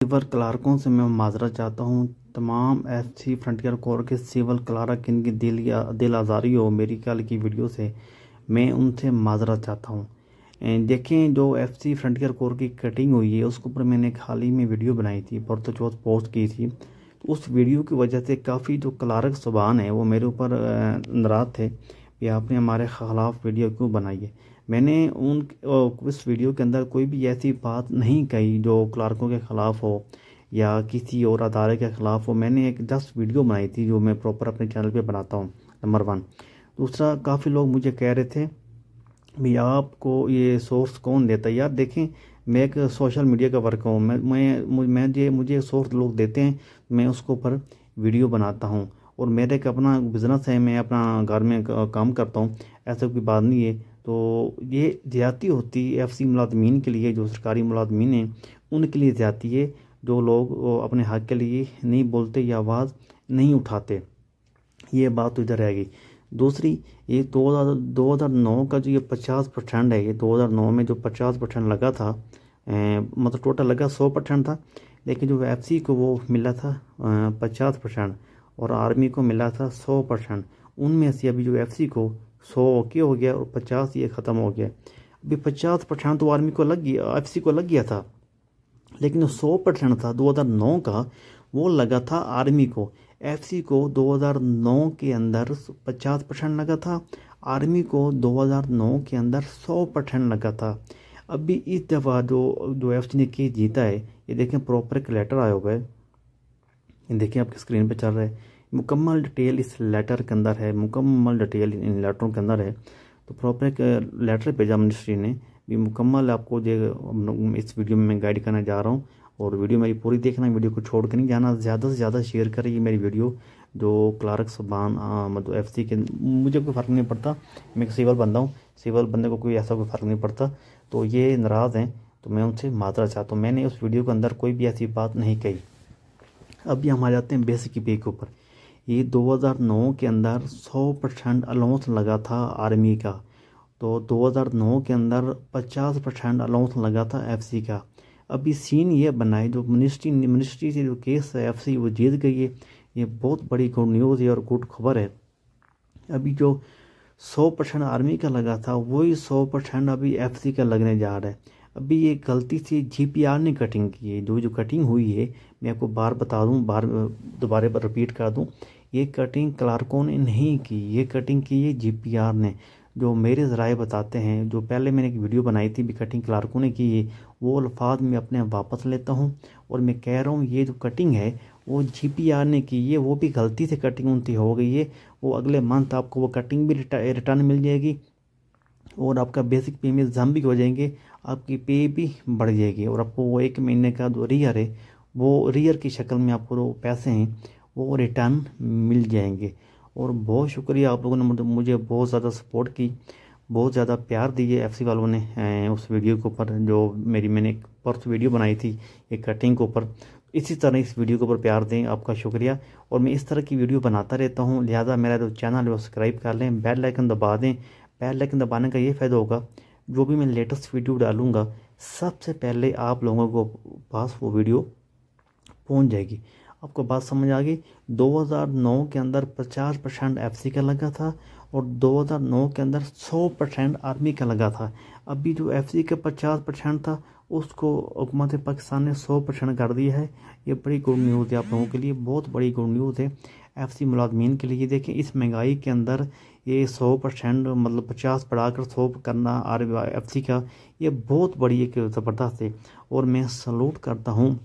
Civil क्लार्कों से मैं माजरा चाहता हूँ। तमाम एफसी फ्रंटियर कोर के सिविल क्लार्क इनकी दिल आज़ारी हो मेरी कल की वीडियो से, मैं उनसे माजरा चाहता हूँ। देखें, जो एफसी फ्रंटियर कोर की कटिंग हुई है उसके ऊपर मैंने एक हाल ही में वीडियो बनाई थी, परसों चौथ पोस्ट की थी। तो उस वीडियो की वजह से काफ़ी जो क्लार्क सुबान है वो मेरे ऊपर नाराज़ थे कि आपने हमारे ख़िलाफ़ वीडियो क्यों बनाई है। मैंने उस वीडियो के अंदर कोई भी ऐसी बात नहीं कही जो क्लार्कों के ख़िलाफ़ हो या किसी और अदारे के ख़िलाफ़ हो। मैंने एक जस्ट वीडियो बनाई थी जो मैं प्रॉपर अपने चैनल पे बनाता हूँ, नंबर 1। दूसरा, काफ़ी लोग मुझे कह रहे थे भी आपको ये सोर्स कौन देता है। यार देखें, मैं एक सोशल मीडिया का वर्कर हूँ। मुझे सोर्स लोग देते हैं, मैं उसके ऊपर वीडियो बनाता हूँ और मेरा एक अपना बिज़नेस है, मैं अपना घर में काम करता हूँ, ऐसा कोई बात नहीं है। तो ये ज़्यादती होती है एफसी मुलाजमीन के लिए, जो सरकारी मुलाजमीन हैं उनके लिए ज़्यादती है, जो लोग अपने हक़ के लिए नहीं बोलते या आवाज़ नहीं उठाते। ये बात तो इधर रहेगी। दूसरी, ये 2009 का जो ये 50% है, ये 2009 में जो 50% लगा था, मतलब टोटल लगा 100% था, लेकिन जो एफसी को वो मिला था 50% और आर्मी को मिला था 100%। उनमें से अभी जो एफसी को 100 ओके हो गया और 50 ये ख़त्म हो गया। अभी 50% तो आर्मी को लग गया, एफसी को लग गया था, लेकिन जो 100% था 2009 का वो लगा था आर्मी को। एफसी को 2009 के अंदर 50% लगा था, आर्मी को 2009 के अंदर 100% लगा था। अभी इस दफ़ा जो एफसी ने केस जीता है, ये देखें प्रॉपर एक लेटर आया हुआ है, ये देखिए आपकी स्क्रीन पे चल रहा है। मुकम्मल डिटेल इस लेटर के अंदर है, मुकम्मल डिटेल इन लेटरों के अंदर है। तो प्रॉपर एक लेटर भेजा मिनिस्ट्री ने, भी मुकम्मल आपको इस वीडियो में मैं गाइड करने जा रहा हूँ। और वीडियो मेरी पूरी देखना, वीडियो को छोड़ कर नहीं जाना, ज़्यादा से ज़्यादा शेयर करें ये मेरी वीडियो। जो क्लार्क सुबान मतलब एफसी के, मुझे कोई फ़र्क नहीं पड़ता, मैं एक सिविल बंदा हूँ, सिविल बंदे को कोई ऐसा कोई फ़र्क नहीं पड़ता। तो ये नाराज़ हैं तो मैं उनसे माजरा चाहता हूँ, मैंने उस वीडियो के अंदर कोई भी ऐसी बात नहीं कही। अभी हम आ जाते हैं बेसिक पे के ऊपर। ये 2009 के अंदर 100% अलाउंस लगा था आर्मी का, तो 2009 के अंदर 50% अलाउंस लगा था एफसी का। अभी सीन ये बना है, जो मिनिस्ट्री से जो केस है एफसी वो जीत गई है। ये बहुत बड़ी गुड न्यूज़ है और गुड खबर है। अभी जो 100% आर्मी का लगा था वही 100% अभी एफसी का लगने जा रहा है। अभी ये गलती से जीपीआर ने कटिंग की है, जो कटिंग हुई है, मैं आपको बार बता दूं, दोबारा रिपीट कर दूं, ये कटिंग क्लार्कों ने नहीं की, ये कटिंग की है जीपीआर ने। जो मेरे ज़राए बताते हैं, जो पहले मैंने एक वीडियो बनाई थी भी कटिंग क्लार्कों ने की है, वो अल्फाज मैं अपने वापस लेता हूँ और मैं कह रहा हूँ ये जो कटिंग है वो जीपीआर ने की है, वो भी गलती से कटिंग उनकी हो गई है। वो अगले मंथ आपको वो कटिंग भी रिटर्न मिल जाएगी और आपका बेसिक पे में जम भी हो जाएंगे, आपकी पे भी बढ़ जाएगी और आपको वो 1 महीने का जो रियर है वो रियर की शक्ल में आपको जो पैसे हैं वो रिटर्न मिल जाएंगे। और बहुत शुक्रिया आप लोगों ने मुझे बहुत ज़्यादा सपोर्ट की, बहुत ज़्यादा प्यार दिए एफसी वालों ने उस वीडियो के ऊपर, जो मैंने एक परसों वीडियो बनाई थी एक कटिंग के ऊपर। इसी तरह इस वीडियो के ऊपर प्यार दें, आपका शुक्रिया। और मैं इस तरह की वीडियो बनाता रहता हूँ, लिहाजा मेरा जो चैनल है वो सब्सक्राइब कर लें, बेल आइकन दबा दें। बेल आइकन दबाने का ये फ़ायदा होगा, जो भी मैं लेटेस्ट वीडियो डालूँगा सबसे पहले आप लोगों को पास वो वीडियो पहुँच जाएगी। आपको बात समझ आ गई। 2009 के अंदर 50% एफसी का लगा था और 2009 के अंदर 100% आर्मी का लगा था। अभी जो एफसी का 50% था उसको हुकूमत पाकिस्तान ने 100% कर दिया है। ये बड़ी गुड न्यूज़ है आप लोगों के लिए, बहुत बड़ी गुड न्यूज़ है एफसी मुलाजमीन के लिए। देखें, इस महंगाई के अंदर ये 100% मतलब 50 बढ़ाकर 100 करना एफसी का, ये बहुत बड़ी एक ज़बरदस्त है। और मैं सलूट करता हूँ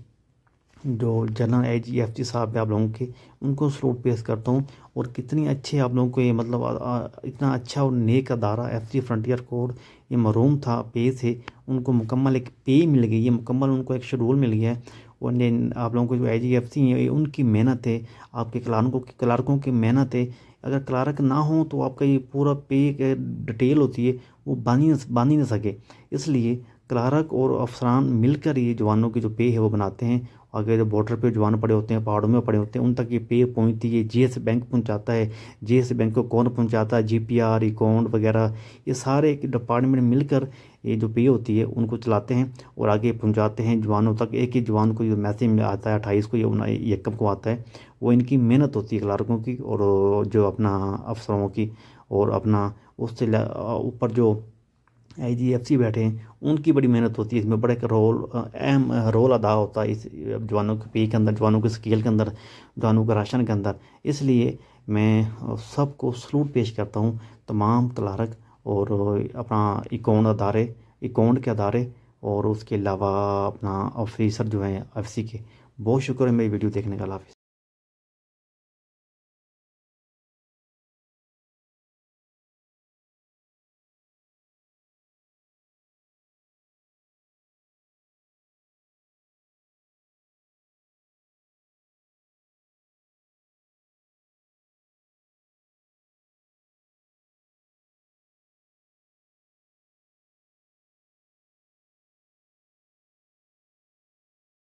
जो जनरल आईजी एफसी साहब है आप लोगों के, उनको सलूट पेश करता हूँ। और कितनी अच्छे आप लोगों को ये मतलब इतना अच्छा और नेक अदारा एफसी फ्रंटियर कोर ये मरूम था पे से, उनको मुकम्मल एक पे मिल गई है, मुकम्मल उनको एक शेड्यूल मिल गया है। और आप लोगों को जो आईजी एफसी है उनकी मेहनत है, आपके क्लार्कों की मेहनत है। अगर क्लार्क ना हो तो आपका ये पूरा पे डिटेल होती है वो बांध ही ना सके। इसलिए क्लार्क और अफसरान मिलकर ये जवानों की जो पे है वो बनाते हैं। आगे जो बॉर्डर पे जवान पड़े होते हैं, पहाड़ों में पड़े होते हैं, उन तक ये पे पहुंचती है। जीएस बैंक पहुंचाता है, जीएस बैंक को कौन पहुंचाता है, जीपीआर अकाउंट वगैरह, ये सारे एक डिपार्टमेंट मिलकर ये जो पे होती है उनको चलाते हैं और आगे पहुंचाते हैं जवानों तक। एक ही जवान को जो मैसेज आता है 28 को या 21 को आता है, वो इनकी मेहनत होती है क्लार्कों की और जो अपना अफसरों की, और अपना उससे ऊपर जो आईजीएफसी बैठे हैं उनकी बड़ी मेहनत होती है। इसमें बड़ा एक अहम रोल अदा होता है इस जवानों के पे के अंदर, जवानों के स्केल के अंदर, जवानों के राशन के अंदर। इसलिए मैं सबको सलूट पेश करता हूँ, तमाम क्लार्क और अपना अकाउंट के अदारे और उसके अलावा अपना ऑफिसर जो हैं एफसी के। बहुत शुक्र है मेरी वीडियो देखने का। अल्लाह हाफिज़।